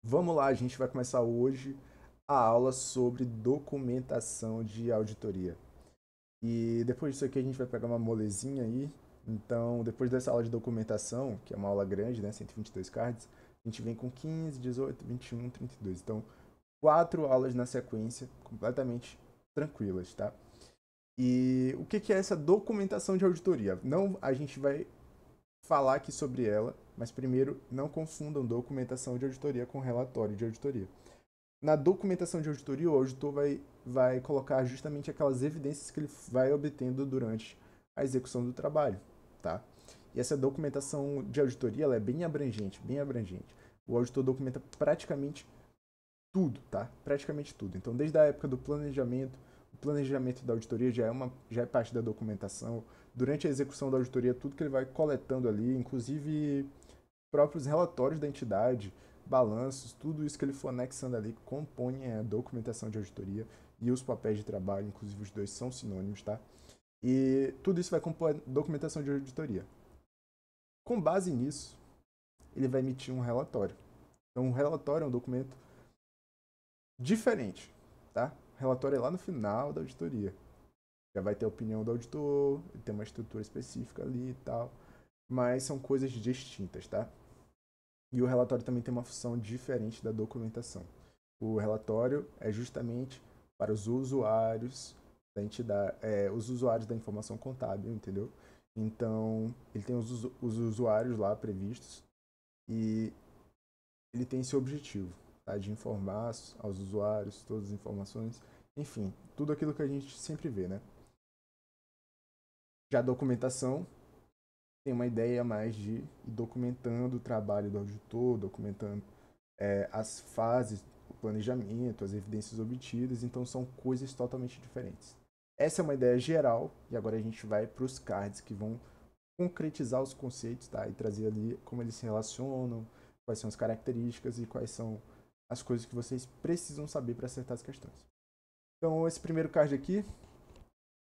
Vamos lá, a gente vai começar hoje a aula sobre documentação de auditoria. E depois disso aqui a gente vai pegar uma molezinha aí. Então, depois dessa aula de documentação, que é uma aula grande, né, 122 cards, a gente vem com 15, 18, 21, 32. Então, quatro aulas na sequência, completamente tranquilas, tá? E o que que é essa documentação de auditoria? Não, a gente vai falar aqui sobre ela, mas primeiro não confundam documentação de auditoria com relatório de auditoria. Na documentação de auditoria, o auditor vai colocar justamente aquelas evidências que ele vai obtendo durante a execução do trabalho, tá? E essa documentação de auditoria ela é bem abrangente, bem abrangente. O auditor documenta praticamente tudo, tá? Praticamente tudo. Então, desde a época do planejamento, o planejamento da auditoria já é parte da documentação. Durante a execução da auditoria, tudo que ele vai coletando ali, inclusive próprios relatórios da entidade, balanços, tudo isso que ele for anexando ali compõe a documentação de auditoria e os papéis de trabalho, inclusive os dois são sinônimos, tá? E tudo isso vai compor a documentação de auditoria. Com base nisso, ele vai emitir um relatório. Então, um relatório é um documento diferente, tá? O relatório é lá no final da auditoria. Já vai ter a opinião do auditor, ele tem uma estrutura específica ali e tal, mas são coisas distintas, tá? E o relatório também tem uma função diferente da documentação. O relatório é justamente para os usuários da entidade, os usuários da informação contábil, entendeu? Então, ele tem os usuários lá previstos e ele tem esse objetivo, tá? De informar aos usuários todas as informações, enfim, tudo aquilo que a gente sempre vê, né? Já a documentação tem uma ideia mais de ir documentando o trabalho do auditor, documentando as fases, o planejamento, as evidências obtidas, então são coisas totalmente diferentes. Essa é uma ideia geral, e agora a gente vai para os cards que vão concretizar os conceitos, tá? E trazer ali como eles se relacionam, quais são as características e quais são as coisas que vocês precisam saber para acertar as questões. Então, esse primeiro card aqui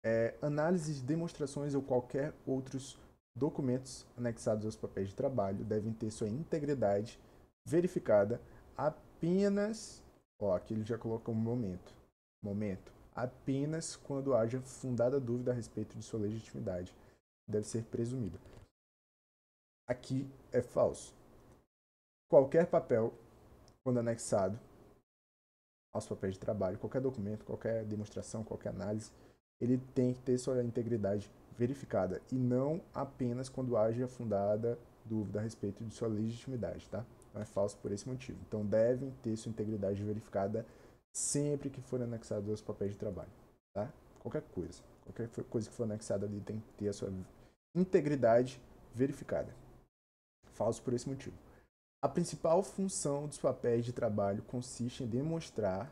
é análise de demonstrações ou qualquer outros documentos anexados aos papéis de trabalho devem ter sua integridade verificada apenas, ó, aqui ele já colocou um momento, apenas quando haja fundada dúvida a respeito de sua legitimidade, deve ser presumida. Aqui é falso. Qualquer papel, quando anexado aos papéis de trabalho, qualquer documento, qualquer demonstração, qualquer análise, ele tem que ter sua integridade verificada e não apenas quando haja fundada dúvida a respeito de sua legitimidade, tá? Então é falso por esse motivo. Então devem ter sua integridade verificada sempre que for anexado aos papéis de trabalho, tá? Qualquer coisa que for anexada ali tem que ter a sua integridade verificada. Falso por esse motivo. A principal função dos papéis de trabalho consiste em demonstrar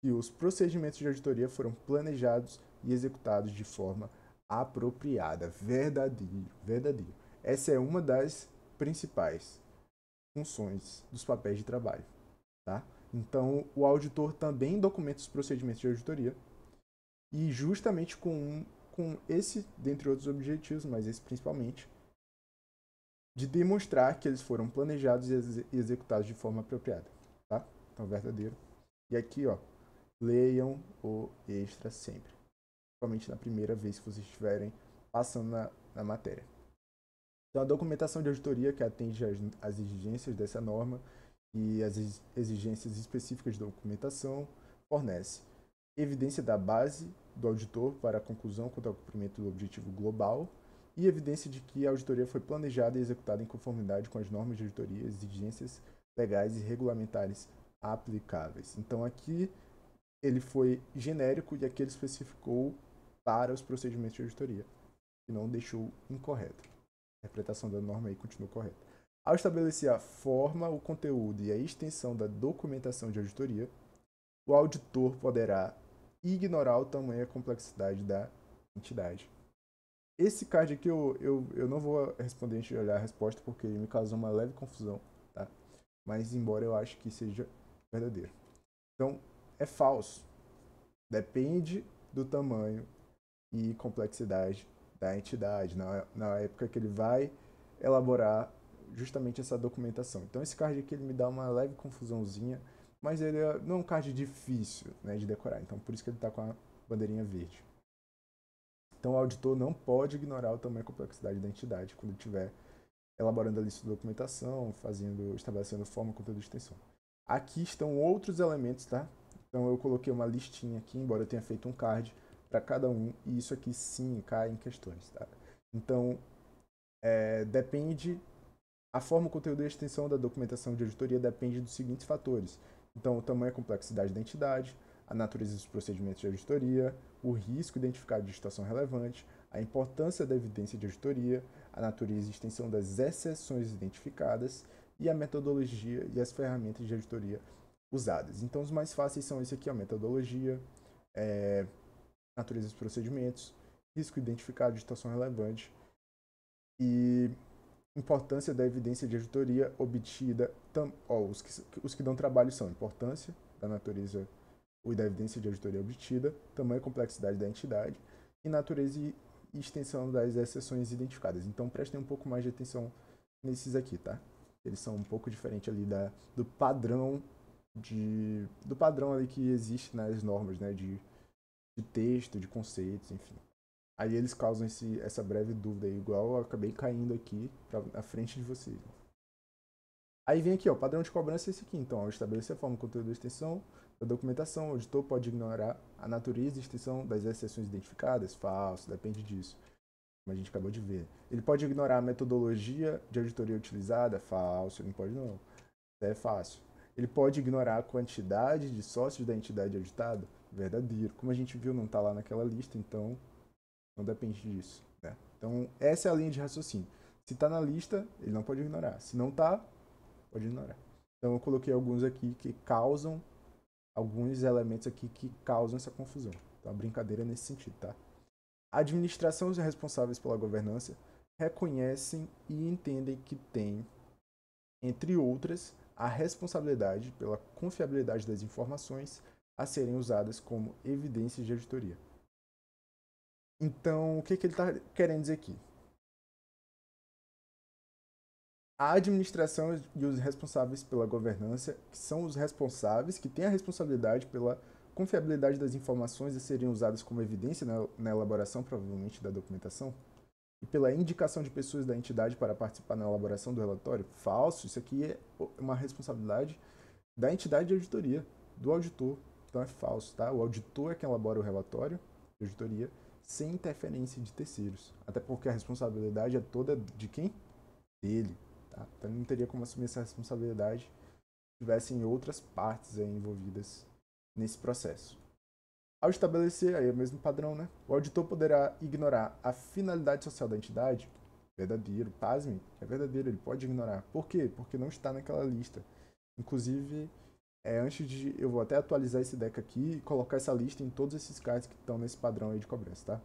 que os procedimentos de auditoria foram planejados e executados de forma apropriada. Verdadeiro, verdadeiro. Essa é uma das principais funções dos papéis de trabalho, tá? Então, o auditor também documenta os procedimentos de auditoria e justamente com esse, dentre outros objetivos, mas esse principalmente, de demonstrar que eles foram planejados e executados de forma apropriada, tá? Então, verdadeiro. E aqui, ó, leiam o extra sempre, principalmente na primeira vez que vocês estiverem passando na matéria. Então, a documentação de auditoria que atende às exigências dessa norma e as exigências específicas de documentação fornece evidência da base do auditor para a conclusão quanto ao cumprimento do objetivo global e evidência de que a auditoria foi planejada e executada em conformidade com as normas de auditoria, exigências legais e regulamentares aplicáveis. Então, aqui ele foi genérico e aqui ele especificou para os procedimentos de auditoria, e não deixou incorreto. A interpretação da norma aí continua correta. Ao estabelecer a forma, o conteúdo e a extensão da documentação de auditoria, o auditor poderá ignorar o tamanho e a complexidade da entidade. Esse card aqui eu não vou responder antes de olhar a resposta porque me causou uma leve confusão, tá? Mas embora eu ache que seja verdadeiro. Então, é falso. Depende do tamanho e complexidade da entidade, na época que ele vai elaborar justamente essa documentação. Então esse card aqui ele me dá uma leve confusãozinha, mas ele não é um card difícil, né, de decorar, então por isso que ele está com a bandeirinha verde. Então o auditor não pode ignorar o tamanho e complexidade da entidade quando estiver elaborando a lista de documentação, estabelecendo forma, conteúdo e extensão. Aqui estão outros elementos, tá? Então eu coloquei uma listinha aqui, embora eu tenha feito um card para cada um, e isso aqui sim cai em questões, tá? Então, depende, a forma, o conteúdo e a extensão da documentação de auditoria depende dos seguintes fatores. Então, o tamanho e a complexidade da entidade, a natureza dos procedimentos de auditoria, o risco identificado de situação relevante, a importância da evidência de auditoria, a natureza e extensão das exceções identificadas e a metodologia e as ferramentas de auditoria usadas. Então, os mais fáceis são esse aqui, a metodologia, natureza dos procedimentos, risco identificado de situação relevante e importância da evidência de auditoria obtida. Os que dão trabalho são importância da natureza ou da evidência de auditoria obtida, tamanho e complexidade da entidade e natureza e extensão das exceções identificadas. Então prestem um pouco mais de atenção nesses aqui, tá? Eles são um pouco diferentes ali do padrão ali que existe nas normas, né, de texto, de conceitos, enfim. Aí eles causam essa breve dúvida aí, igual eu acabei caindo aqui na frente de vocês. Aí vem aqui, ó, o padrão de cobrança é esse aqui. Então, ao estabelecer a forma, conteúdo e extensão da documentação, o auditor pode ignorar a natureza e extensão das exceções identificadas? Falso, depende disso, como a gente acabou de ver. Ele pode ignorar a metodologia de auditoria utilizada? Falso, ele não pode não. Isso é fácil. Ele pode ignorar a quantidade de sócios da entidade auditada? Verdadeiro. Como a gente viu, não está lá naquela lista, então não depende disso, né? Então, essa é a linha de raciocínio. Se está na lista, ele não pode ignorar. Se não está, pode ignorar. Então, eu coloquei alguns aqui que causam, alguns elementos aqui que causam essa confusão. Então, a brincadeira é nesse sentido, tá? A administração e os responsáveis pela governança reconhecem e entendem que tem, entre outras, a responsabilidade pela confiabilidade das informações a serem usadas como evidências de auditoria. Então, o que ele está querendo dizer aqui? A administração e os responsáveis pela governança, que são os responsáveis, que têm a responsabilidade pela confiabilidade das informações a serem usadas como evidência na elaboração, provavelmente, da documentação, e pela indicação de pessoas da entidade para participar na elaboração do relatório. Falso, isso aqui é uma responsabilidade da entidade de auditoria, do auditor. Então é falso, tá? O auditor é quem elabora o relatório de auditoria sem interferência de terceiros. Até porque a responsabilidade é toda de quem? Dele. Tá? Então ele não teria como assumir essa responsabilidade se tivessem outras partes aí envolvidas nesse processo. Ao estabelecer, aí é o mesmo padrão, né? O auditor poderá ignorar a finalidade social da entidade. Verdadeiro, pasme, é verdadeiro, ele pode ignorar. Por quê? Porque não está naquela lista. Inclusive, eu vou até atualizar esse deck aqui e colocar essa lista em todos esses cards que estão nesse padrão aí de cobrança, tá?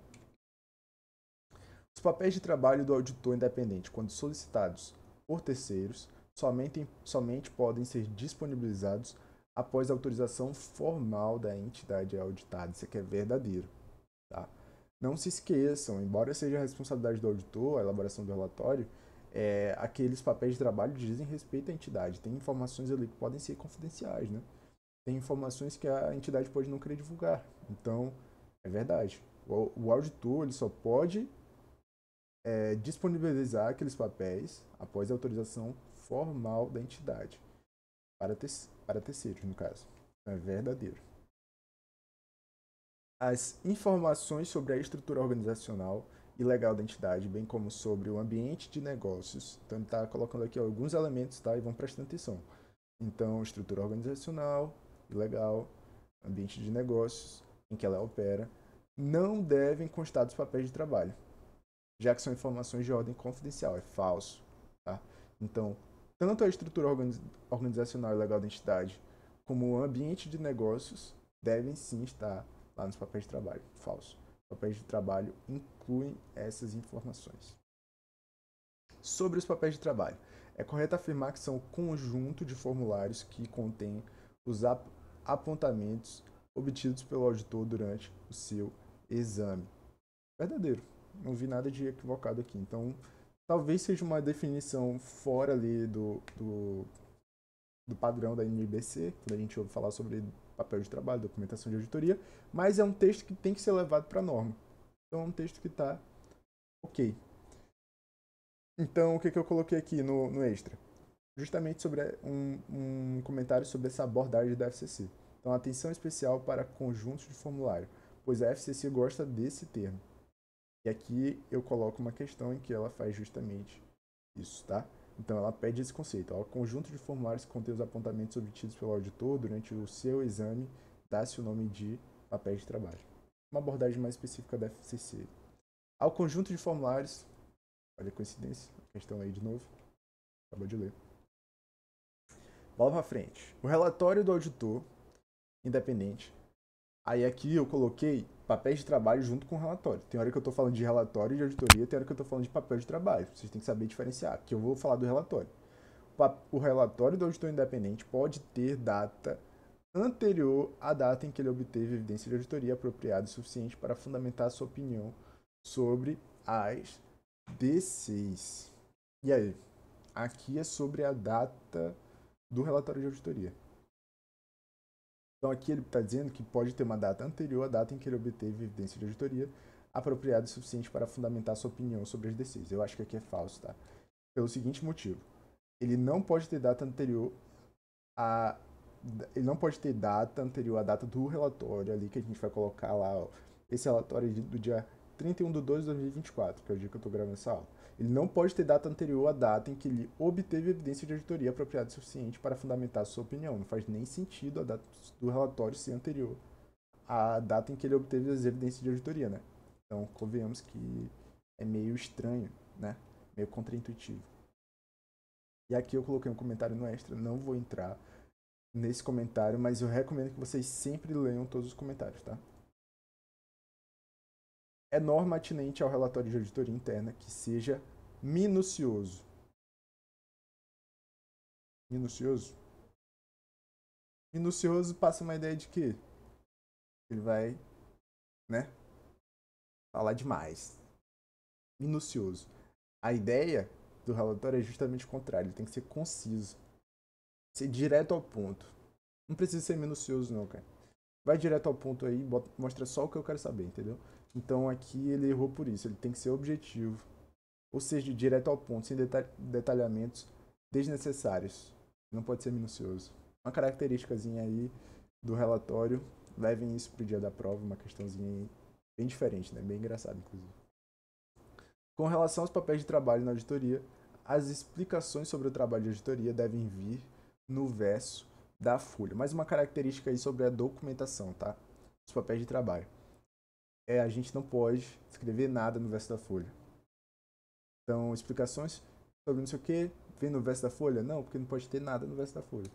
Os papéis de trabalho do auditor independente, quando solicitados por terceiros, somente podem ser disponibilizados após a autorização formal da entidade auditada. Isso aqui é verdadeiro, tá? Não se esqueçam, embora seja a responsabilidade do auditor a elaboração do relatório, aqueles papéis de trabalho dizem respeito à entidade. Tem informações ali que podem ser confidenciais, né? Tem informações que a entidade pode não querer divulgar. Então, é verdade. O auditor ele só pode disponibilizar aqueles papéis após a autorização formal da entidade para terceiros, no caso. É verdadeiro. As informações sobre a estrutura organizacional e legal da entidade, bem como sobre o ambiente de negócios. Então, ele está colocando aqui alguns elementos, tá? E vão prestando atenção. Então, estrutura organizacional e legal, ambiente de negócios em que ela opera, não devem constar dos papéis de trabalho, já que são informações de ordem confidencial, é falso, tá? Então, tanto a estrutura organizacional e legal da entidade, como o ambiente de negócios devem sim estar lá nos papéis de trabalho, falso. Os papéis de trabalho incluem essas informações. Sobre os papéis de trabalho, é correto afirmar que são um conjunto de formulários que contém os apontamentos obtidos pelo auditor durante o seu exame. Verdadeiro. Não vi nada de equivocado aqui. Então, talvez seja uma definição fora ali do padrão da NBC, quando a gente ouve falar sobre papel de trabalho, documentação de auditoria, mas é um texto que tem que ser levado para a norma. Então é um texto que está ok. Então o que eu coloquei aqui no extra? Justamente sobre um comentário sobre essa abordagem da FCC. Então, atenção especial para conjuntos de formulário, pois a FCC gosta desse termo. E aqui eu coloco uma questão em que ela faz justamente isso, tá? Então, ela pede esse conceito. Ó, conjunto de formulários que contém os apontamentos obtidos pelo auditor durante o seu exame, dá-se o nome de papéis de trabalho. Uma abordagem mais específica da FCC. Ao conjunto de formulários, olha a coincidência, questão aí de novo, acabou de ler. Bola pra frente. O relatório do auditor independente. Aí aqui eu coloquei papéis de trabalho junto com o relatório. Tem hora que eu tô falando de relatório de auditoria, tem hora que eu tô falando de papel de trabalho. Vocês têm que saber diferenciar. Aqui eu vou falar do relatório. O relatório do auditor independente pode ter data anterior à data em que ele obteve evidência de auditoria apropriada e suficiente para fundamentar sua opinião sobre as D6. E aí? Aqui é sobre a data do relatório de auditoria. Então aqui ele está dizendo que pode ter uma data anterior à data em que ele obteve evidência de auditoria apropriada o suficiente para fundamentar sua opinião sobre as decisões. Eu acho que aqui é falso, tá? Pelo seguinte motivo. Ele não pode ter data anterior a ele não pode ter data anterior à data do relatório ali que a gente vai colocar lá, ó, esse relatório do dia 31/2/2024, que é o dia que eu estou gravando essa aula. Ele não pode ter data anterior à data em que ele obteve evidência de auditoria apropriada o suficiente para fundamentar sua opinião. Não faz nem sentido a data do relatório ser anterior à data em que ele obteve as evidências de auditoria, né? Então, convenhamos que é meio estranho, né? Meio contraintuitivo. E aqui eu coloquei um comentário no extra, não vou entrar nesse comentário, mas eu recomendo que vocês sempre leiam todos os comentários, tá? É norma atinente ao relatório de auditoria interna que seja minucioso. Minucioso? Minucioso passa uma ideia de que ele vai, né, falar demais. Minucioso. A ideia do relatório é justamente o contrário, ele tem que ser conciso. Ser direto ao ponto. Não precisa ser minucioso não, cara. Vai direto ao ponto aí, mostra só o que eu quero saber, entendeu? Então aqui ele errou por isso, ele tem que ser objetivo. Ou seja, direto ao ponto, sem detalhamentos desnecessários. Não pode ser minucioso. Uma característicazinha aí do relatório, levem isso pro dia da prova, uma questãozinha aí bem diferente, né? Bem engraçada, inclusive. Com relação aos papéis de trabalho na auditoria, as explicações sobre o trabalho de auditoria devem vir no verso da folha. Mais uma característica aí sobre a documentação, tá? Os papéis de trabalho. A gente não pode escrever nada no verso da folha. Então, explicações sobre não sei o que, vem no verso da folha? Não, porque não pode ter nada no verso da folha.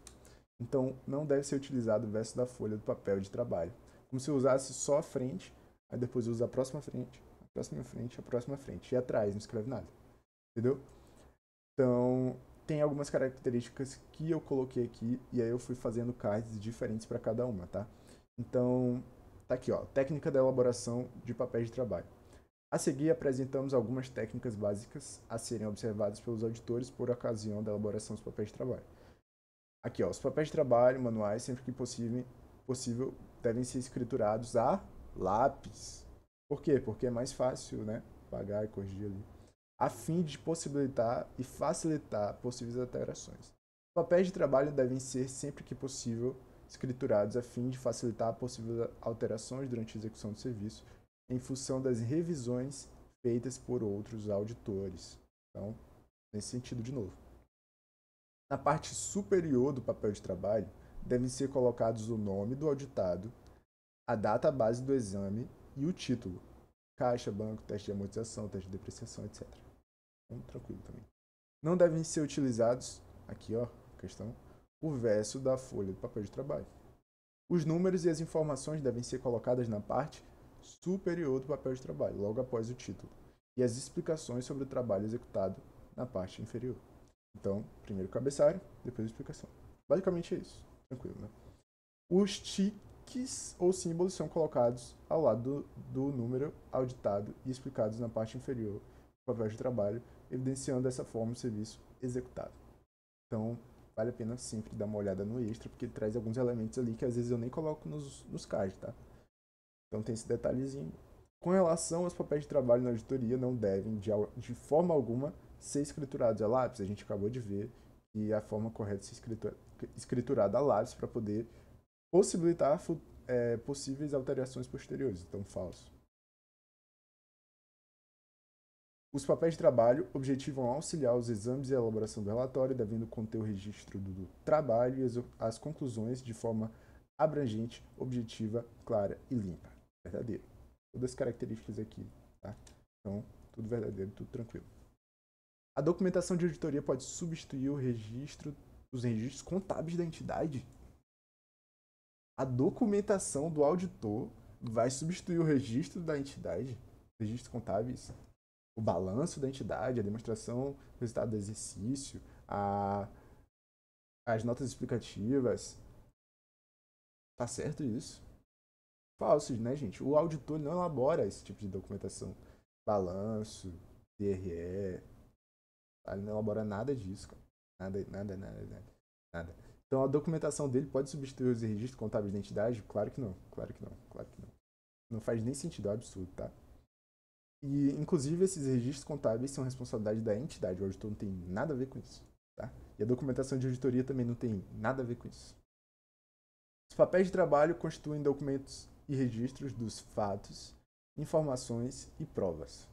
Então, não deve ser utilizado o verso da folha do papel de trabalho. Como se eu usasse só a frente, aí depois usa a próxima frente, a próxima frente, a próxima frente. E atrás, não escreve nada. Entendeu? Então, tem algumas características que eu coloquei aqui, e aí eu fui fazendo cards diferentes para cada uma, tá? Então, tá aqui, ó, técnica da elaboração de papéis de trabalho. A seguir, apresentamos algumas técnicas básicas a serem observadas pelos auditores por ocasião da elaboração dos papéis de trabalho. Aqui, ó, os papéis de trabalho, manuais, sempre que possível devem ser escriturados a lápis. Por quê? Porque é mais fácil, né? Pagar e corrigir ali. A fim de possibilitar e facilitar possíveis alterações. Os papéis de trabalho devem ser, sempre que possível, escriturados a fim de facilitar possíveis alterações durante a execução do serviço em função das revisões feitas por outros auditores. Então, nesse sentido de novo. Na parte superior do papel de trabalho, devem ser colocados o nome do auditado, a data base do exame e o título. Caixa, banco, teste de amortização, teste de depreciação, etc. Então, tranquilo também. Não devem ser utilizados, aqui ó, questão, o verso da folha do papel de trabalho. Os números e as informações devem ser colocadas na parte superior do papel de trabalho, logo após o título, e as explicações sobre o trabalho executado na parte inferior. Então, primeiro o cabeçalho, depois a explicação. Basicamente é isso, tranquilo, né? Os tiques ou símbolos são colocados ao lado do número auditado e explicados na parte inferior do papel de trabalho, evidenciando dessa forma o serviço executado. Então, vale a pena sempre dar uma olhada no extra, porque ele traz alguns elementos ali que às vezes eu nem coloco nos cards, tá? Então tem esse detalhezinho. Com relação aos papéis de trabalho na auditoria, não devem, de forma alguma, ser escriturados a lápis. A gente acabou de ver que a forma correta de ser escriturada a lápis para poder possibilitar possíveis alterações posteriores. Então, falso. Os papéis de trabalho objetivam auxiliar os exames e a elaboração do relatório, devendo conter o registro do trabalho e as conclusões de forma abrangente, objetiva, clara e limpa. Verdadeiro. Todas as características aqui, tá? Então, tudo verdadeiro, tudo tranquilo. A documentação de auditoria pode substituir os registros contábeis da entidade? A documentação do auditor vai substituir o registro da entidade? Registros contábeis? O balanço da entidade, a demonstração do resultado do exercício, as notas explicativas. Tá certo isso? Falso, né, gente? O auditor não elabora esse tipo de documentação. Balanço, DRE. Ele não elabora nada disso, cara. Nada. Então a documentação dele pode substituir os registros contábeis da entidade? Claro que não. Não faz nem sentido, é um absurdo, tá? E, inclusive, esses registros contábeis são responsabilidade da entidade. O auditor não tem nada a ver com isso, tá? E a documentação de auditoria também não tem nada a ver com isso. Os papéis de trabalho constituem documentos e registros dos fatos, informações e provas.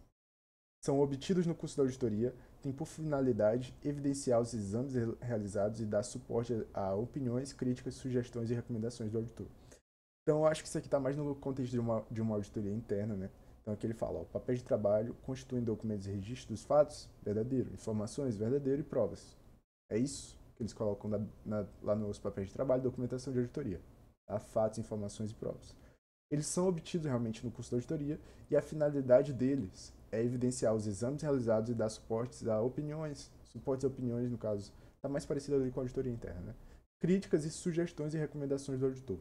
São obtidos no curso da auditoria, têm por finalidade evidenciar os exames realizados e dar suporte a opiniões, críticas, sugestões e recomendações do auditor. Então, eu acho que isso aqui está mais no contexto de uma auditoria interna, né? Então, aqui ele fala, papéis de trabalho constituem documentos e registros dos fatos, verdadeiro, informações, verdadeiro e provas. É isso que eles colocam lá nos papéis de trabalho, documentação de auditoria. Tá? Fatos, informações e provas. Eles são obtidos realmente no curso da auditoria e a finalidade deles é evidenciar os exames realizados e dar suportes a opiniões, no caso, está mais parecido ali com a auditoria interna, né? Críticas e sugestões e recomendações do auditor.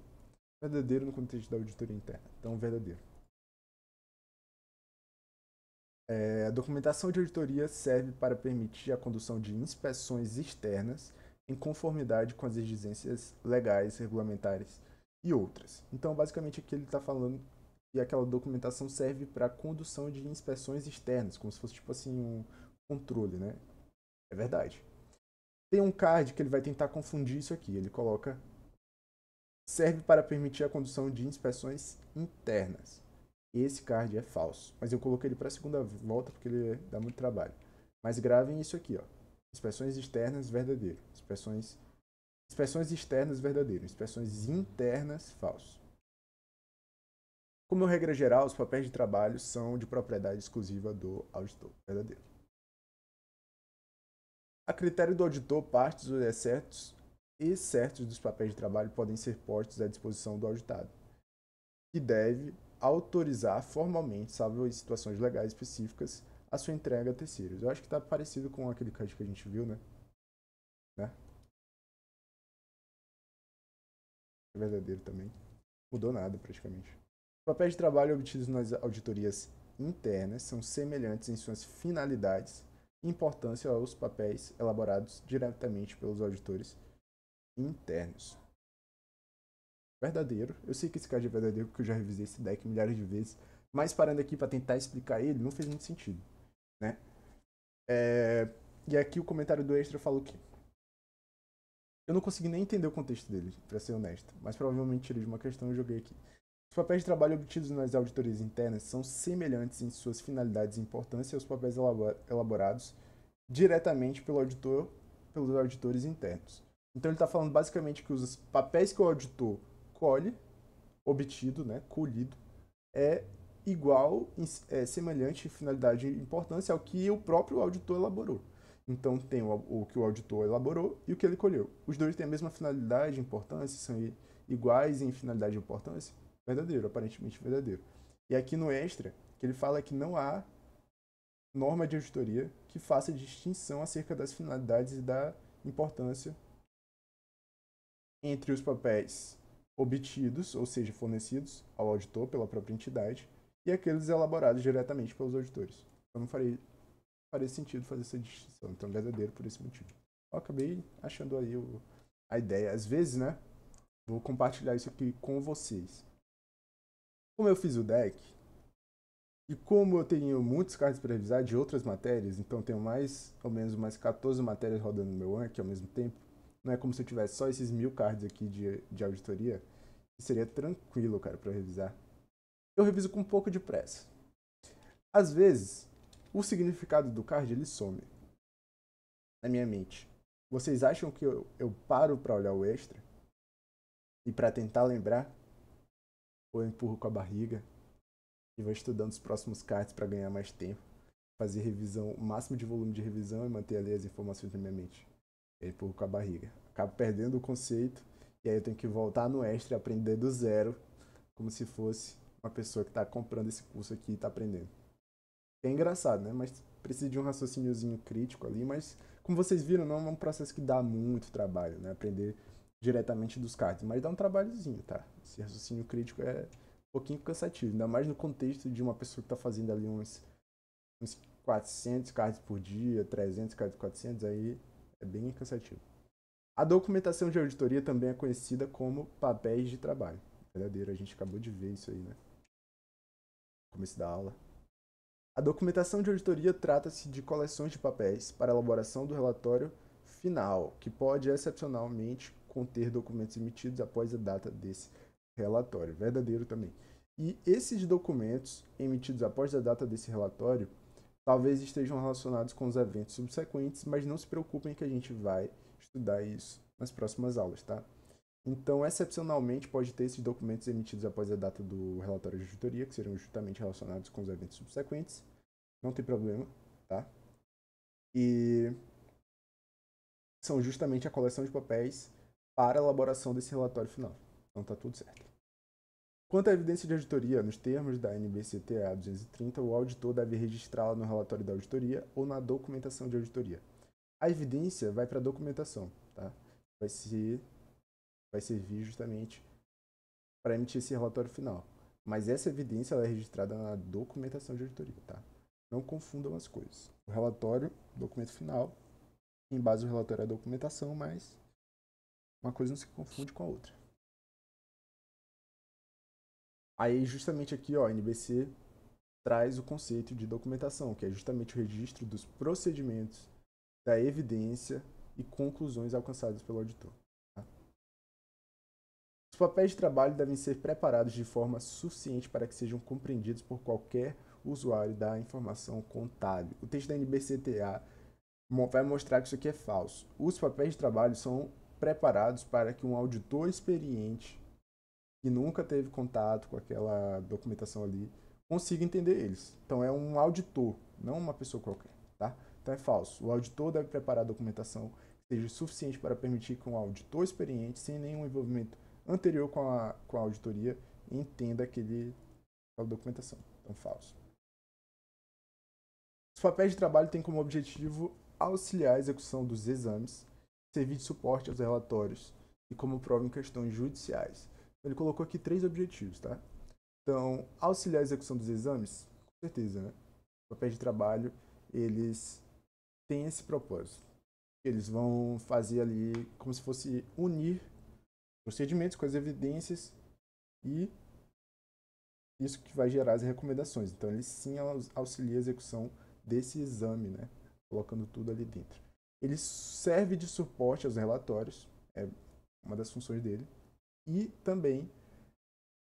Verdadeiro no contexto da auditoria interna. Então, verdadeiro. A documentação de auditoria serve para permitir a condução de inspeções externas em conformidade com as exigências legais, regulamentares e outras. Então, basicamente, aqui ele está falando que aquela documentação serve para a condução de inspeções externas, como se fosse tipo assim um controle, né? É verdade. Tem um card que ele vai tentar confundir isso aqui. Ele coloca serve para permitir a condução de inspeções internas. Esse card é falso, mas eu coloquei ele para a segunda volta porque ele dá muito trabalho. Mas gravem isso aqui, ó. Inspeções externas, verdadeiro. Inspeções externas, verdadeiro. Inspeções internas, falso. Como regra geral, os papéis de trabalho são de propriedade exclusiva do auditor, verdadeiro. A critério do auditor, partes ou excertos e certos dos papéis de trabalho podem ser postos à disposição do auditado, que deve autorizar formalmente, salvo em situações legais específicas, a sua entrega a terceiros. Eu acho que está parecido com aquele card que a gente viu, né? É verdadeiro também. Mudou nada, praticamente. Os papéis de trabalho obtidos nas auditorias internas são semelhantes em suas finalidades e importância aos papéis elaborados diretamente pelos auditores internos. Verdadeiro. Eu sei que esse card é verdadeiro porque eu já revisei esse deck milhares de vezes, mas parando aqui para tentar explicar ele, não fez muito sentido, né? E aqui o comentário do Extra falou que eu não consegui nem entender o contexto dele, para ser honesto, mas provavelmente tirei de uma questão e joguei aqui. Os papéis de trabalho obtidos nas auditorias internas são semelhantes em suas finalidades e importância aos papéis elaborados diretamente pelos auditores internos. Então ele está falando basicamente que os papéis que o auditor colhe, obtido, né, colhido, é igual, semelhante em finalidade e importância ao que o próprio auditor elaborou. Então tem o que o auditor elaborou e o que ele colheu. Os dois têm a mesma finalidade e importância, são iguais em finalidade e importância? Verdadeiro, aparentemente verdadeiro. E aqui no extra, que ele fala que não há norma de auditoria que faça distinção acerca das finalidades e da importância entre os papéis obtidos, ou seja, fornecidos ao auditor pela própria entidade, e aqueles elaborados diretamente pelos auditores. Eu não farei faria sentido fazer essa distinção. Então, verdadeiro por esse motivo. Eu acabei achando aí a ideia. Às vezes, né? Vou compartilhar isso aqui com vocês. Como eu fiz o deck, e como eu tenho muitos cards para revisar de outras matérias, então tenho mais ou menos umas 14 matérias rodando no meu Anki ao mesmo tempo, não é como se eu tivesse só esses 1000 cards aqui de auditoria, que seria tranquilo, cara, para revisar. Eu reviso com um pouco de pressa. Às vezes, o significado do card ele some na minha mente. Vocês acham que eu paro para olhar o extra e para tentar lembrar? Ou eu empurro com a barriga e vou estudando os próximos cards para ganhar mais tempo, fazer revisão, o máximo de volume de revisão e manter ali as informações na minha mente? Eu empurro com a barriga. Acabo perdendo o conceito e aí eu tenho que voltar no extra e aprender do zero, como se fosse uma pessoa que está comprando esse curso aqui e está aprendendo. É engraçado, né? Mas precisa de um raciocíniozinho crítico ali, mas como vocês viram, não é um processo que dá muito trabalho, né? Aprender diretamente dos cards, mas dá um trabalhozinho, tá? Esse raciocínio crítico é um pouquinho cansativo, ainda mais no contexto de uma pessoa que está fazendo ali uns 400 cards por dia, 300 cards por 400, aí é bem cansativo. A documentação de auditoria também é conhecida como papéis de trabalho. Verdadeiro, a gente acabou de ver isso aí, né? No começo da aula. A documentação de auditoria trata-se de coleções de papéis para elaboração do relatório final, que pode excepcionalmente conter documentos emitidos após a data desse relatório. Verdadeiro também. E esses documentos emitidos após a data desse relatório talvez estejam relacionados com os eventos subsequentes, mas não se preocupem que a gente vai estudar isso nas próximas aulas, tá? Então, excepcionalmente, pode ter esses documentos emitidos após a data do relatório de auditoria, que serão justamente relacionados com os eventos subsequentes. Não tem problema, tá? E são justamente a coleção de papéis para a elaboração desse relatório final. Então, tá tudo certo. Quanto à evidência de auditoria, nos termos da NBCTA 230, o auditor deve registrá-la no relatório da auditoria ou na documentação de auditoria. A evidência vai para a documentação, tá? Vai servir justamente para emitir esse relatório final. Mas essa evidência ela é registrada na documentação de auditoria, tá? Não confundam as coisas. O relatório, documento final, em base ao relatório é a documentação, mas uma coisa não se confunde com a outra. Aí, justamente aqui, ó, a NBC traz o conceito de documentação, que é justamente o registro dos procedimentos, da evidência e conclusões alcançadas pelo auditor. Tá? Os papéis de trabalho devem ser preparados de forma suficiente para que sejam compreendidos por qualquer usuário da informação contábil. O texto da NBCTA vai mostrar que isso aqui é falso. Os papéis de trabalho são preparados para que um auditor experiente, que nunca teve contato com aquela documentação ali, consiga entender eles. Então é um auditor, não uma pessoa qualquer, tá? Então é falso. O auditor deve preparar a documentação que seja suficiente para permitir que um auditor experiente, sem nenhum envolvimento anterior com a auditoria, entenda aquela documentação. Então, falso. Os papéis de trabalho têm como objetivo auxiliar a execução dos exames, servir de suporte aos relatórios e como prova em questões judiciais. Ele colocou aqui 3 objetivos, tá? Então, auxiliar a execução dos exames, com certeza, né? Os papéis de trabalho, eles têm esse propósito. Eles vão fazer ali como se fosse unir procedimentos com as evidências e isso que vai gerar as recomendações. Então, ele sim auxilia a execução desse exame, né? Colocando tudo ali dentro. Ele serve de suporte aos relatórios, é uma das funções dele, e também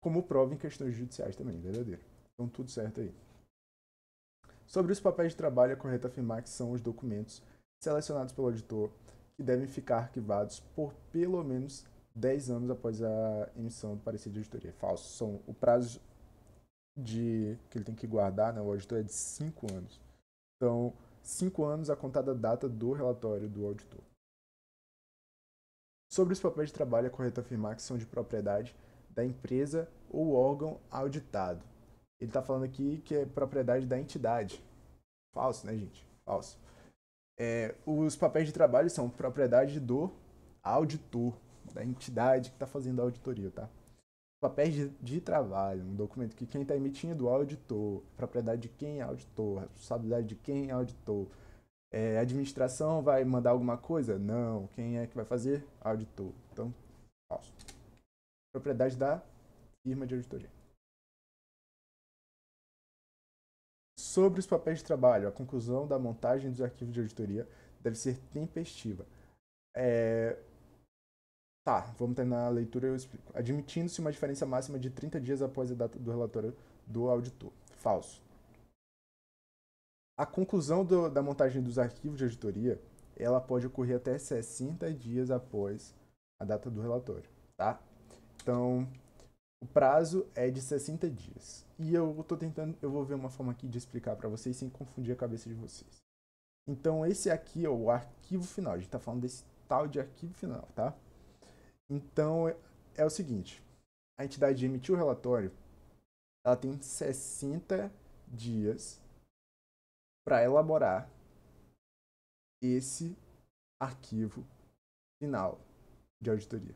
como prova em questões judiciais também, verdadeiro. Então, tudo certo aí. Sobre os papéis de trabalho, é correto afirmar que são os documentos selecionados pelo auditor que devem ficar arquivados por pelo menos 10 anos após a emissão do parecer de auditoria. Falso. São o prazo que ele tem que guardar, né, o auditor, é de 5 anos. Então, 5 anos a contar da data do relatório do auditor. Sobre os papéis de trabalho, é correto afirmar que são de propriedade da empresa ou órgão auditado. Ele está falando aqui que é propriedade da entidade. Falso, né, gente? Falso. Os papéis de trabalho são propriedade do auditor, da entidade que está fazendo a auditoria, tá? papéis de trabalho, um documento que quem está emitindo é o auditor, propriedade de quem é auditor, responsabilidade de quem é auditor. A administração vai mandar alguma coisa? Não. Quem é que vai fazer? Auditor. Então, falso. Propriedade da firma de auditoria. Sobre os papéis de trabalho, a conclusão da montagem dos arquivos de auditoria deve ser tempestiva. Tá, vamos terminar a leitura e eu explico. Admitindo-se uma diferença máxima de 30 dias após a data do relatório do auditor. Falso. A conclusão da montagem dos arquivos de auditoria, ela pode ocorrer até 60 dias após a data do relatório, tá? Então, o prazo é de 60 dias. E eu vou ver uma forma aqui de explicar para vocês sem confundir a cabeça de vocês. Então, esse aqui é o arquivo final. A gente está falando desse tal de arquivo final, tá? Então, é o seguinte. A entidade emitiu o relatório, ela tem 60 dias para elaborar esse arquivo final de auditoria.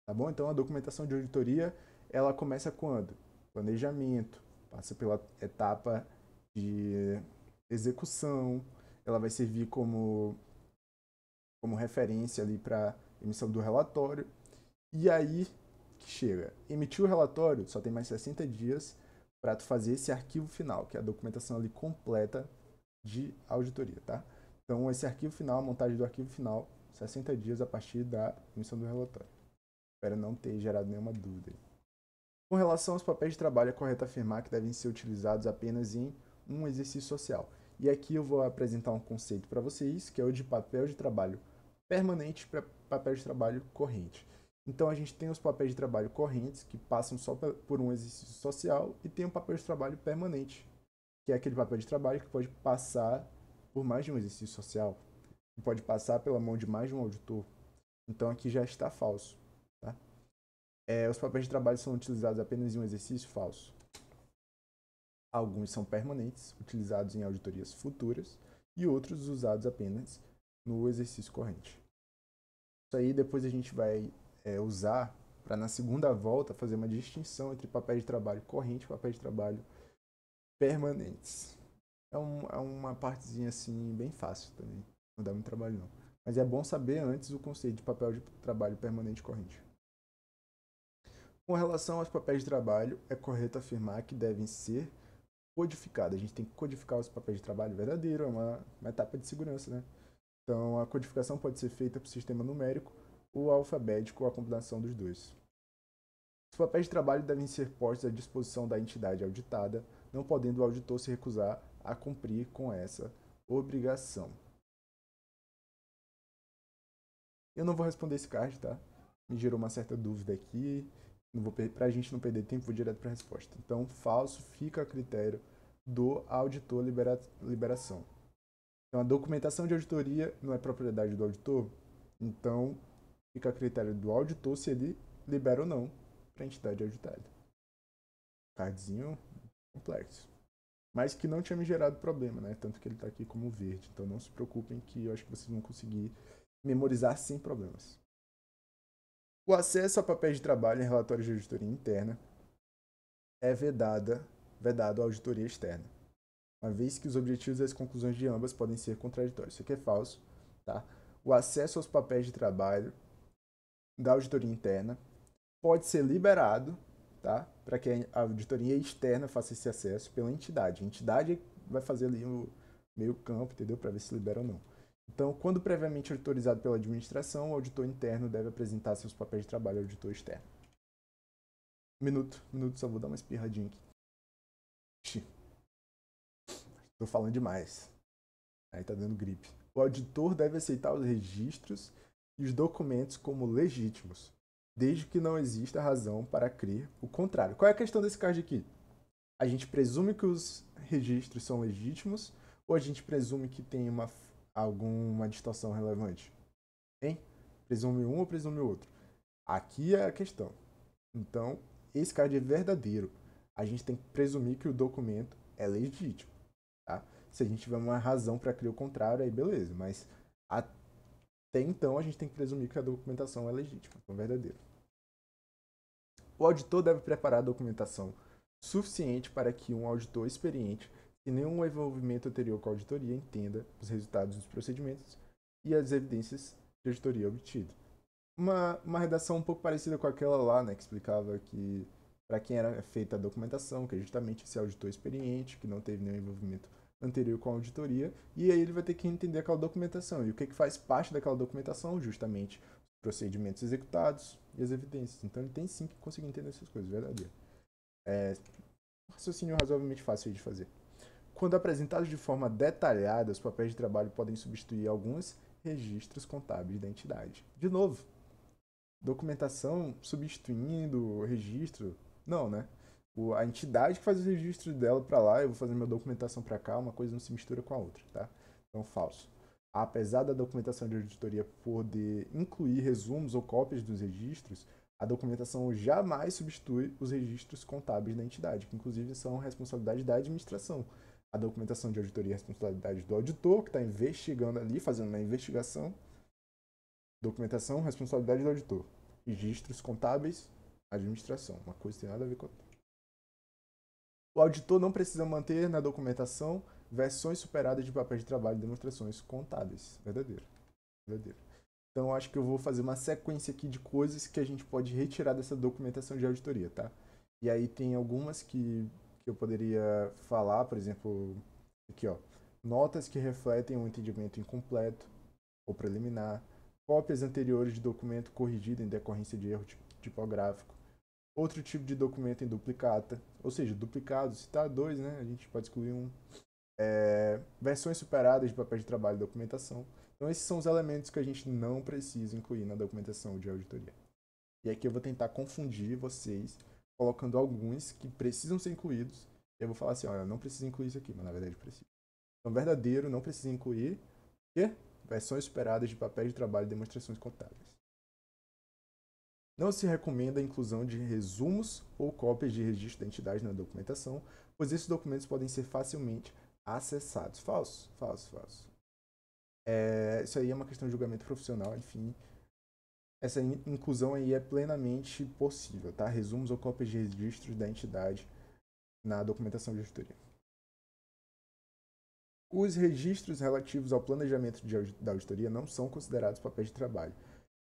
Tá bom? Então, a documentação de auditoria, ela começa quando? Planejamento, passa pela etapa de execução, ela vai servir como referência ali para emissão do relatório. E aí que chega. Emitiu o relatório, só tem mais 60 dias para tu fazer esse arquivo final, que é a documentação ali completa de auditoria, tá? Então, esse arquivo final, a montagem do arquivo final, 60 dias a partir da emissão do relatório. Espero não ter gerado nenhuma dúvida. Com relação aos papéis de trabalho, é correto afirmar que devem ser utilizados apenas em um exercício social. E aqui eu vou apresentar um conceito para vocês, que é o de papel de trabalho permanente para papel de trabalho corrente. Então, a gente tem os papéis de trabalho correntes, que passam só por um exercício social, e tem um papel de trabalho permanente, que é aquele papel de trabalho que pode passar por mais de um exercício social, que pode passar pela mão de mais de um auditor. Então, aqui já está falso. Tá? Os papéis de trabalho são utilizados apenas em um exercício? Falso. Alguns são permanentes, utilizados em auditorias futuras, e outros usados apenas no exercício corrente. Isso aí depois a gente vai usar para, na segunda volta, fazer uma distinção entre papéis de trabalho corrente e papéis de trabalho permanentes. É uma partezinha assim bem fácil também, não dá muito trabalho não. Mas é bom saber antes o conceito de papel de trabalho permanente e corrente. Com relação aos papéis de trabalho, é correto afirmar que devem ser codificados. A gente tem que codificar os papéis de trabalho verdadeiro, é uma etapa de segurança, né? Então, a codificação pode ser feita por sistema numérico ou alfabético ou a combinação dos dois. Os papéis de trabalho devem ser postos à disposição da entidade auditada, não podendo o auditor se recusar a cumprir com essa obrigação. Eu não vou responder esse card, tá? Me gerou uma certa dúvida aqui. Para a gente não perder tempo, vou direto para a resposta. Então, falso fica a critério do auditor liberação. Então, a documentação de auditoria não é propriedade do auditor, então fica a critério do auditor se ele libera ou não para a entidade auditada. Cardzinho complexo. Mas que não tinha me gerado problema, né? Tanto que ele está aqui como verde. Então não se preocupem que eu acho que vocês vão conseguir memorizar sem problemas. O acesso a papéis de trabalho em relatórios de auditoria interna é vedado à auditoria externa, uma vez que os objetivos e as conclusões de ambas podem ser contraditórios. Isso aqui é falso, tá? O acesso aos papéis de trabalho da auditoria interna pode ser liberado, tá? Para que a auditoria externa faça esse acesso pela entidade. A entidade vai fazer ali o meio campo, entendeu? Para ver se libera ou não. Então, quando previamente autorizado pela administração, o auditor interno deve apresentar seus papéis de trabalho ao auditor externo. Minuto, só vou dar uma espirradinha aqui. Tô falando demais. Aí tá dando gripe. O auditor deve aceitar os registros e os documentos como legítimos, desde que não exista razão para crer o contrário. Qual é a questão desse card aqui? A gente presume que os registros são legítimos ou a gente presume que tem alguma distorção relevante? Hein? Presume um ou presume o outro? Aqui é a questão. Então, esse card é verdadeiro. A gente tem que presumir que o documento é legítimo. Tá? Se a gente tiver uma razão para crer o contrário, aí beleza. Mas até então a gente tem que presumir que a documentação é legítima, então verdadeira. O auditor deve preparar a documentação suficiente para que um auditor experiente, sem nenhum envolvimento anterior com a auditoria, entenda os resultados dos procedimentos e as evidências de auditoria obtidas. Uma redação um pouco parecida com aquela lá, né, que explicava que para quem era feita a documentação, que é justamente esse auditor experiente, que não teve nenhum envolvimento anterior com a auditoria, e aí ele vai ter que entender aquela documentação. E o que faz parte daquela documentação? Justamente os procedimentos executados e as evidências. Então ele tem sim que conseguir entender essas coisas, verdadeiro. É um raciocínio razoavelmente fácil de fazer. Quando apresentados de forma detalhada, os papéis de trabalho podem substituir alguns registros contábeis da entidade. De novo, documentação substituindo o registro. Não, né? A entidade que faz o registro dela para lá, eu vou fazer minha documentação para cá, uma coisa não se mistura com a outra, tá? Então, falso. Apesar da documentação de auditoria poder incluir resumos ou cópias dos registros, a documentação jamais substitui os registros contábeis da entidade, que inclusive são responsabilidade da administração. A documentação de auditoria é responsabilidade do auditor, que está investigando ali, fazendo uma investigação. Documentação, responsabilidade do auditor. Registros contábeis, administração. Uma coisa tem nada a ver com a outra. O auditor não precisa manter na documentação versões superadas de papéis de trabalho e demonstrações contábeis. Verdadeiro. Verdadeiro. Então, acho que eu vou fazer uma sequência aqui de coisas que a gente pode retirar dessa documentação de auditoria, tá? E aí tem algumas que eu poderia falar, por exemplo, aqui, ó. Notas que refletem um entendimento incompleto ou preliminar, cópias anteriores de documento corrigido em decorrência de erro tipográfico, outro tipo de documento em duplicata, ou seja, duplicado, se está dois, né, a gente pode excluir um, versões superadas de papel de trabalho e documentação. Então esses são os elementos que a gente não precisa incluir na documentação de auditoria. E aqui eu vou tentar confundir vocês, colocando alguns que precisam ser incluídos, e eu vou falar assim, olha, não precisa incluir isso aqui, mas na verdade precisa. Então, verdadeiro, não precisa incluir o quê? Versões superadas de papéis de trabalho e demonstrações contábeis. Não se recomenda a inclusão de resumos ou cópias de registro da entidade na documentação, pois esses documentos podem ser facilmente acessados. Falso, falso, falso. Isso aí é uma questão de julgamento profissional, enfim. Essa inclusão aí é plenamente possível, tá? Resumos ou cópias de registros da entidade na documentação de auditoria. Os registros relativos ao planejamento da auditoria não são considerados papéis de trabalho,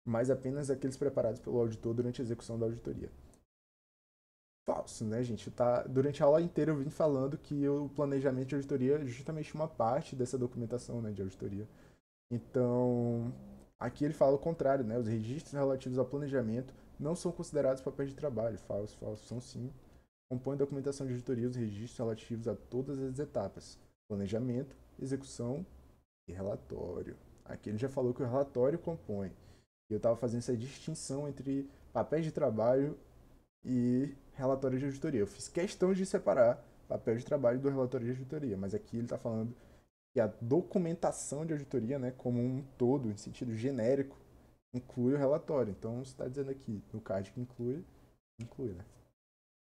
mas apenas aqueles preparados pelo auditor durante a execução da auditoria. Falso, né, gente? Durante a aula inteira eu vim falando que o planejamento de auditoria é justamente uma parte dessa documentação, né, de auditoria. Então, aqui ele fala o contrário, né? Os registros relativos ao planejamento não são considerados papéis de trabalho. Falso, falso, são sim. Compõe a documentação de auditoria os registros relativos a todas as etapas: planejamento, execução e relatório. Aqui ele já falou que o relatório compõe. E eu estava fazendo essa distinção entre papéis de trabalho e relatório de auditoria. Eu fiz questão de separar papel de trabalho do relatório de auditoria, mas aqui ele está falando que a documentação de auditoria, né, como um todo, em sentido genérico, inclui o relatório. Então, você está dizendo aqui, no card que inclui, né?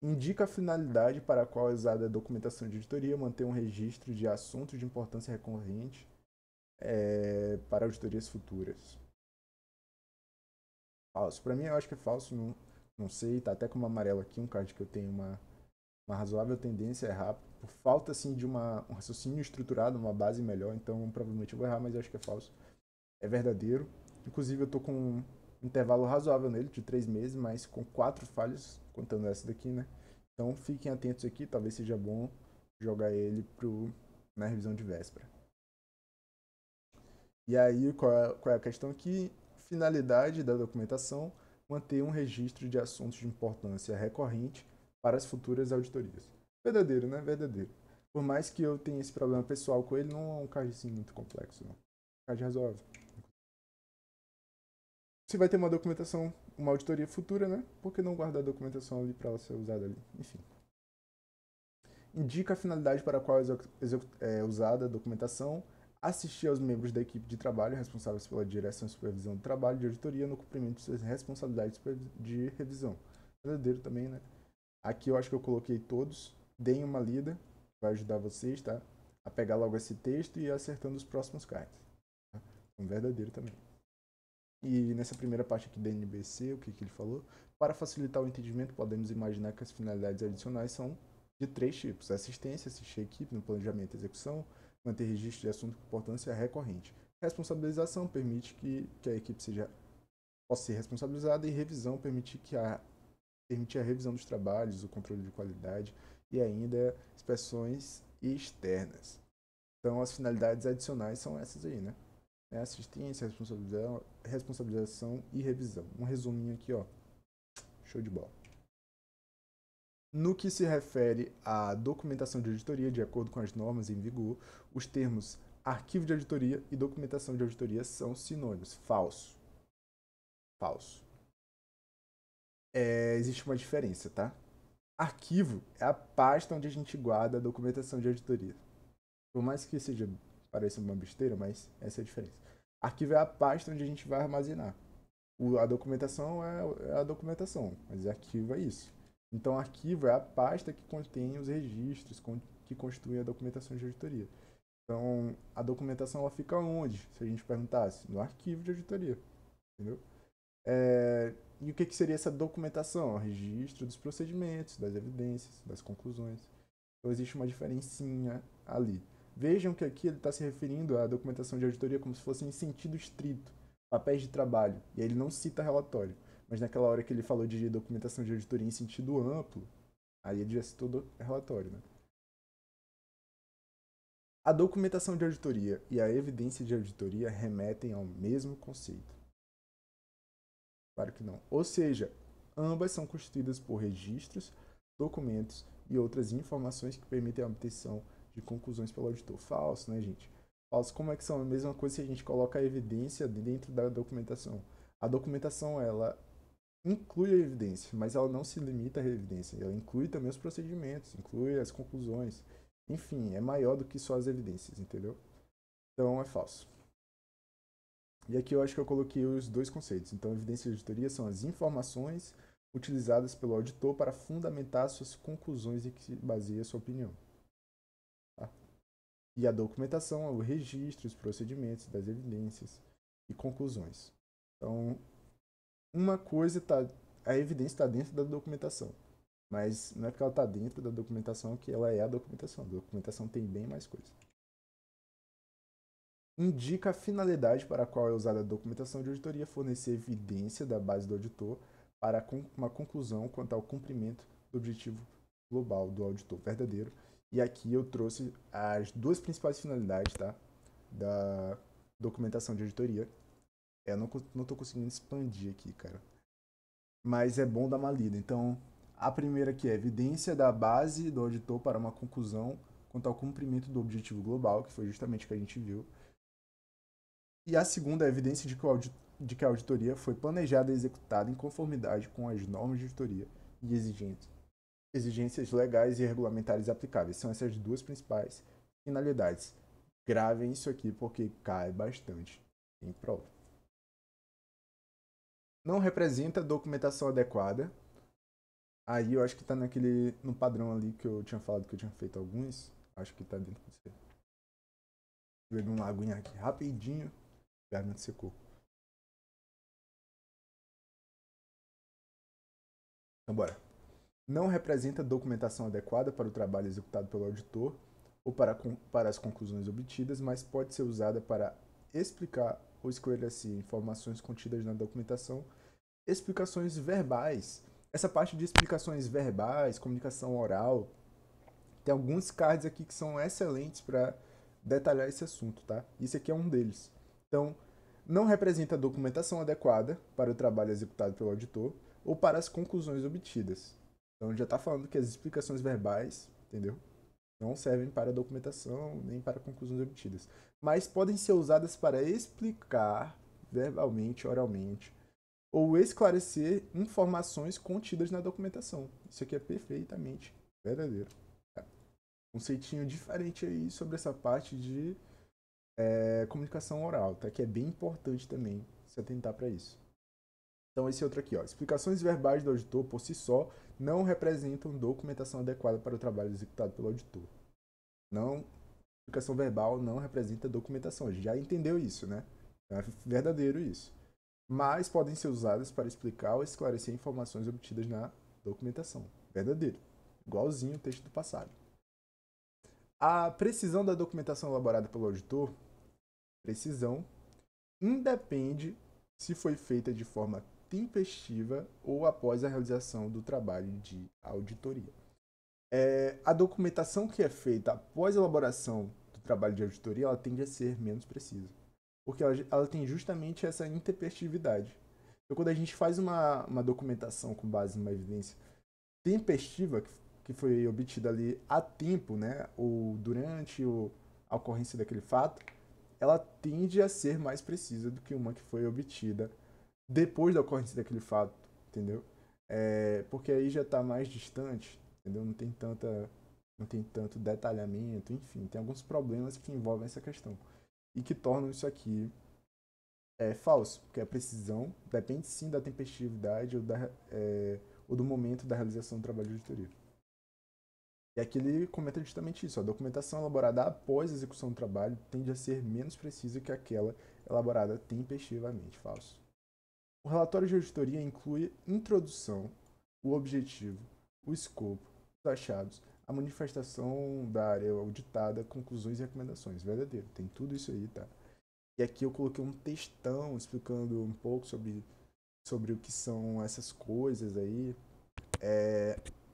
Indica a finalidade para a qual é usada a documentação de auditoria, manter um registro de assuntos de importância recorrente para auditorias futuras. Falso. Para mim, eu acho que é falso, não sei, tá até como amarelo aqui, um card que eu tenho uma razoável tendência a errar, por falta assim, de um raciocínio estruturado, uma base melhor, então provavelmente eu vou errar, mas eu acho que é falso. É verdadeiro. Inclusive eu tô com um intervalo razoável nele, de 3 meses, mas com 4 falhas, contando essa daqui, né? Então fiquem atentos aqui, talvez seja bom jogar ele na revisão de véspera. E aí, qual é a questão aqui? Finalidade da documentação, manter um registro de assuntos de importância recorrente para as futuras auditorias. Verdadeiro, né? Verdadeiro. Por mais que eu tenha esse problema pessoal com ele, não é um card assim muito complexo, não. Um card razoável. Se vai ter uma documentação, uma auditoria futura, né? Por que não guardar a documentação ali para ela ser usada ali? Enfim. Indica a finalidade para a qual é usada a documentação, assistir aos membros da equipe de trabalho responsáveis pela direção e supervisão do trabalho de auditoria no cumprimento de suas responsabilidades de revisão. Verdadeiro também, né? Aqui eu acho que eu coloquei todos. Deem uma lida, vai ajudar vocês, tá? A pegar logo esse texto e ir acertando os próximos cards. Tá? Um verdadeiro também. E nessa primeira parte aqui da NBC, o que ele falou? Para facilitar o entendimento, podemos imaginar que as finalidades adicionais são de três tipos: assistência, assistir a equipe no planejamento e execução, manter registro de assunto de importância recorrente. Responsabilização permite que a equipe possa ser responsabilizada, e revisão permite a revisão dos trabalhos, o controle de qualidade e ainda inspeções externas. Então, as finalidades adicionais são essas aí, né? Assistência, responsabilização e revisão. Um resuminho aqui, ó. Show de bola. No que se refere à documentação de auditoria, de acordo com as normas em vigor, os termos arquivo de auditoria e documentação de auditoria são sinônimos. Falso. Falso. Existe uma diferença, tá? Arquivo é a pasta onde a gente guarda a documentação de auditoria. Por mais que pareça uma besteira, mas essa é a diferença. Arquivo é a pasta onde a gente vai armazenar. A documentação é a documentação, mas arquivo é isso. Então, arquivo é a pasta que contém os registros, que constituem a documentação de auditoria. Então, a documentação ela fica onde? Se a gente perguntasse, no arquivo de auditoria. Entendeu? E o que seria essa documentação? O registro dos procedimentos, das evidências, das conclusões. Então, existe uma diferencinha ali. Vejam que aqui ele está se referindo à documentação de auditoria como se fosse em sentido estrito, papéis de trabalho, e aí ele não cita relatório. Mas naquela hora que ele falou de documentação de auditoria em sentido amplo, aí ele já citou relatório, né? A documentação de auditoria e a evidência de auditoria remetem ao mesmo conceito. Claro que não. Ou seja, ambas são constituídas por registros, documentos e outras informações que permitem a obtenção de conclusões pelo auditor. Falso, né, gente? Falso, como é que são? A mesma coisa se a gente coloca a evidência dentro da documentação. A documentação, ela inclui a evidência, mas ela não se limita à evidência. Ela inclui também os procedimentos, inclui as conclusões. Enfim, é maior do que só as evidências, entendeu? Então, é falso. E aqui eu acho que eu coloquei os dois conceitos. Então, evidência e auditoria são as informações utilizadas pelo auditor para fundamentar suas conclusões e que se baseia a sua opinião. Tá? E a documentação é o registro, os procedimentos das evidências e conclusões. Então, uma coisa a evidência está dentro da documentação, mas não é porque ela está dentro da documentação que ela é a documentação. A documentação tem bem mais coisa. Indica a finalidade para a qual é usada a documentação de auditoria, fornecer evidência da base do auditor para uma conclusão quanto ao cumprimento do objetivo global do auditor verdadeiro. E aqui eu trouxe as duas principais finalidades, tá, da documentação de auditoria. Eu não estou conseguindo expandir aqui, cara. Mas é bom dar uma lida. Então, a primeira aqui é evidência da base do auditor para uma conclusão quanto ao cumprimento do objetivo global, que foi justamente o que a gente viu. E a segunda é a evidência de que a auditoria foi planejada e executada em conformidade com as normas de auditoria e exigências legais e regulamentares aplicáveis. São essas duas principais finalidades. Gravem isso aqui porque cai bastante em prova. Não representa documentação adequada. Aí eu acho que tá no padrão ali que eu tinha falado que eu tinha feito alguns. Acho que tá dentro disso. Vou beber uma aguinha aqui rapidinho. Garganta secou. Então bora. Não representa documentação adequada para o trabalho executado pelo auditor ou para as conclusões obtidas, mas pode ser usada para explicar ou esclarecer informações contidas na documentação. Explicações verbais. Essa parte de explicações verbais, comunicação oral, tem alguns cards aqui que são excelentes para detalhar esse assunto, tá? Isso aqui é um deles. Então, não representa documentação adequada para o trabalho executado pelo auditor ou para as conclusões obtidas. Então, já está falando que as explicações verbais, entendeu? Não servem para documentação nem para conclusões obtidas, mas podem ser usadas para explicar verbalmente, oralmente, ou esclarecer informações contidas na documentação. Isso aqui é perfeitamente verdadeiro. Tá? Conceitinho diferente aí sobre essa parte de comunicação oral, tá? Que é bem importante também se atentar para isso. Então esse outro aqui, ó. Explicações verbais do auditor por si só não representam documentação adequada para o trabalho executado pelo auditor. Não, explicação verbal não representa documentação. A gente já entendeu isso, né? É verdadeiro isso. mas podem ser usadas para explicar ou esclarecer informações obtidas na documentação. Verdadeiro. Igualzinho o texto do passado. A precisão da documentação elaborada pelo auditor, precisão, independe se foi feita de forma tempestiva ou após a realização do trabalho de auditoria. A documentação que é feita após a elaboração do trabalho de auditoria, ela tende a ser menos precisa, porque ela tem justamente essa intempestividade. Então, quando a gente faz uma documentação com base numa evidência tempestiva, que foi obtida ali a tempo, né, ou durante a ocorrência daquele fato, ela tende a ser mais precisa do que uma que foi obtida depois da ocorrência daquele fato, entendeu? Porque aí já está mais distante, entendeu? Não tem tanto detalhamento, enfim, tem alguns problemas que envolvem essa questão e que tornam isso aqui falso, porque a precisão depende sim da tempestividade ou do momento da realização do trabalho de auditoria. E aqui ele comenta justamente isso: a documentação elaborada após a execução do trabalho tende a ser menos precisa que aquela elaborada tempestivamente. Falso. O relatório de auditoria inclui introdução, o objetivo, o escopo, os achados, a manifestação da área auditada, conclusões e recomendações. Verdadeiro, tem tudo isso aí, tá? E aqui eu coloquei um textão explicando um pouco sobre o que são essas coisas aí.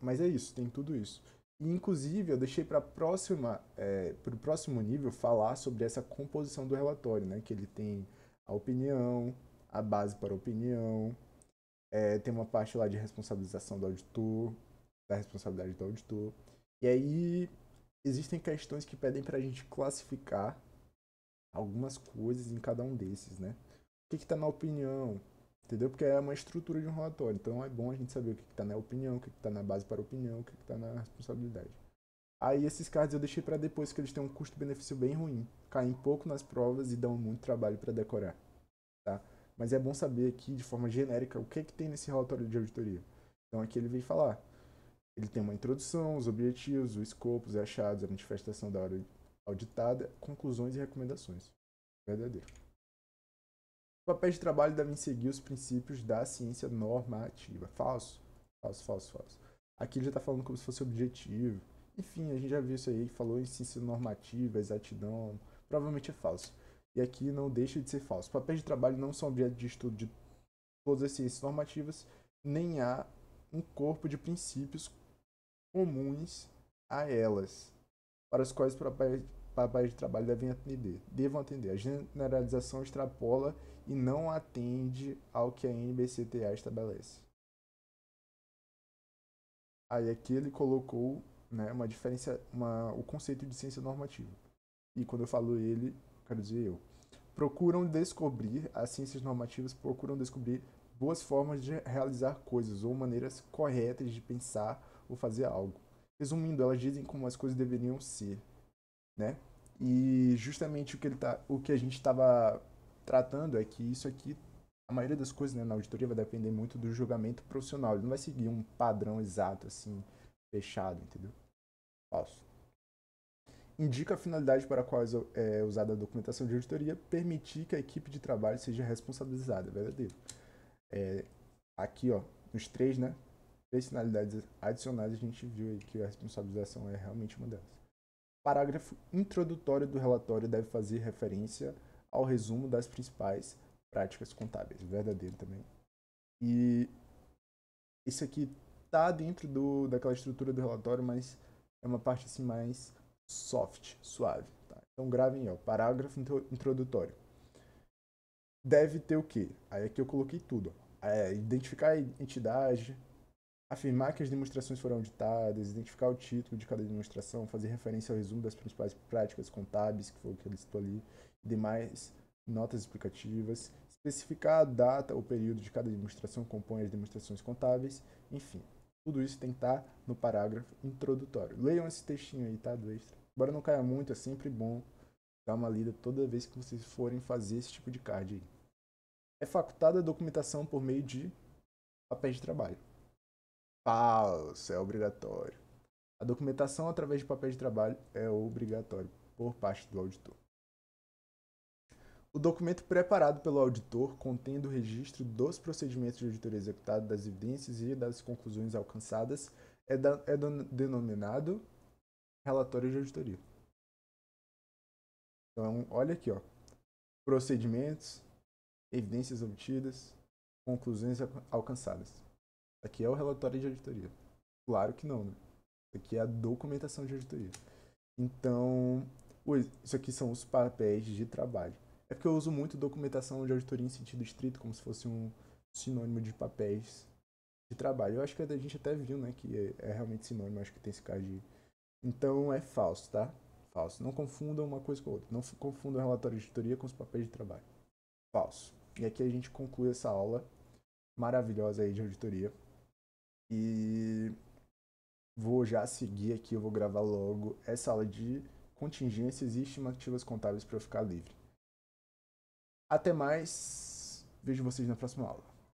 Mas é isso, tem tudo isso. E, inclusive, eu deixei para o próximo nível falar sobre essa composição do relatório, né? Que ele tem a opinião, a base para a opinião, tem uma parte lá de responsabilização do auditor, da responsabilidade do auditor. E aí existem questões que pedem para a gente classificar algumas coisas em cada um desses, né? O que está na opinião, entendeu? Porque é uma estrutura de um relatório, então é bom a gente saber o que está na opinião, o que está na base para a opinião, o que está na responsabilidade. Aí esses cards eu deixei para depois, que eles têm um custo-benefício bem ruim, caem pouco nas provas e dão muito trabalho para decorar, tá? Mas é bom saber aqui, de forma genérica, o que tem nesse relatório de auditoria. Então aqui ele vem falar. Ele tem uma introdução, os objetivos, o escopo, os achados, a manifestação da hora auditada, conclusões e recomendações. Verdadeiro. Os papéis de trabalho devem seguir os princípios da ciência normativa. Falso? Falso, falso, falso. Aqui ele já está falando como se fosse objetivo. Enfim, a gente já viu isso aí, falou em ciência normativa, exatidão. Provavelmente é falso. E aqui não deixa de ser falso. Os papéis de trabalho não são objeto de estudo de todas as ciências normativas, nem há um corpo de princípios comuns a elas, para os quais os papéis de trabalho devam atender. A generalização extrapola e não atende ao que a NBCTA estabelece. Aí aqui ele colocou, né, o conceito de ciência normativa. E quando eu falo ele, quero dizer eu. As ciências normativas procuram descobrir boas formas de realizar coisas ou maneiras corretas de pensar ou fazer algo. Resumindo, elas dizem como as coisas deveriam ser, né? E justamente o que a gente estava tratando é que isso aqui, a maioria das coisas, né, na auditoria vai depender muito do julgamento profissional. Ele não vai seguir um padrão exato, assim, fechado, entendeu? Falso. Indica a finalidade para a qual é usada a documentação de auditoria, permitir que a equipe de trabalho seja responsabilizada. Verdadeiro. Aqui, ó, nos três, né? Três finalidades adicionais, a gente viu aí que a responsabilização é realmente uma delas. Parágrafo introdutório do relatório deve fazer referência ao resumo das principais práticas contábeis. Verdadeiro também. E isso aqui tá dentro daquela estrutura do relatório, mas é uma parte assim mais soft, suave. Tá? Então gravem aí, ó, parágrafo introdutório. Deve ter o quê? Aí aqui eu coloquei tudo. Identificar a entidade, afirmar que as demonstrações foram auditadas, identificar o título de cada demonstração, fazer referência ao resumo das principais práticas contábeis, que foi o que ele citou ali, demais notas explicativas, especificar a data ou período de cada demonstração que compõe as demonstrações contábeis, enfim. Tudo isso tem que estar no parágrafo introdutório. Leiam esse textinho aí, tá? Do extra. Embora não caia muito, é sempre bom dar uma lida toda vez que vocês forem fazer esse tipo de card aí. É facultada a documentação por meio de papéis de trabalho. Falso, é obrigatório. A documentação através de papéis de trabalho é obrigatório por parte do auditor. O documento preparado pelo auditor, contendo o registro dos procedimentos de auditoria executada, das evidências e das conclusões alcançadas, denominado relatório de auditoria. Então, olha aqui, ó. Procedimentos, evidências obtidas, conclusões alcançadas. Aqui é o relatório de auditoria. Claro que não, né? Isso aqui é a documentação de auditoria. Então, isso aqui são os papéis de trabalho. É porque eu uso muito documentação de auditoria em sentido estrito, como se fosse um sinônimo de papéis de trabalho. Eu acho que a gente até viu, né, que é realmente sinônimo, acho que tem esse caso de... Então, é falso, tá? Falso. Não confundam uma coisa com a outra. Não confundam o relatório de auditoria com os papéis de trabalho. Falso. E aqui a gente conclui essa aula maravilhosa aí de auditoria. E vou já seguir aqui, eu vou gravar logo essa aula de contingências e estimativas contábeis para eu ficar livre. Até mais, vejo vocês na próxima aula.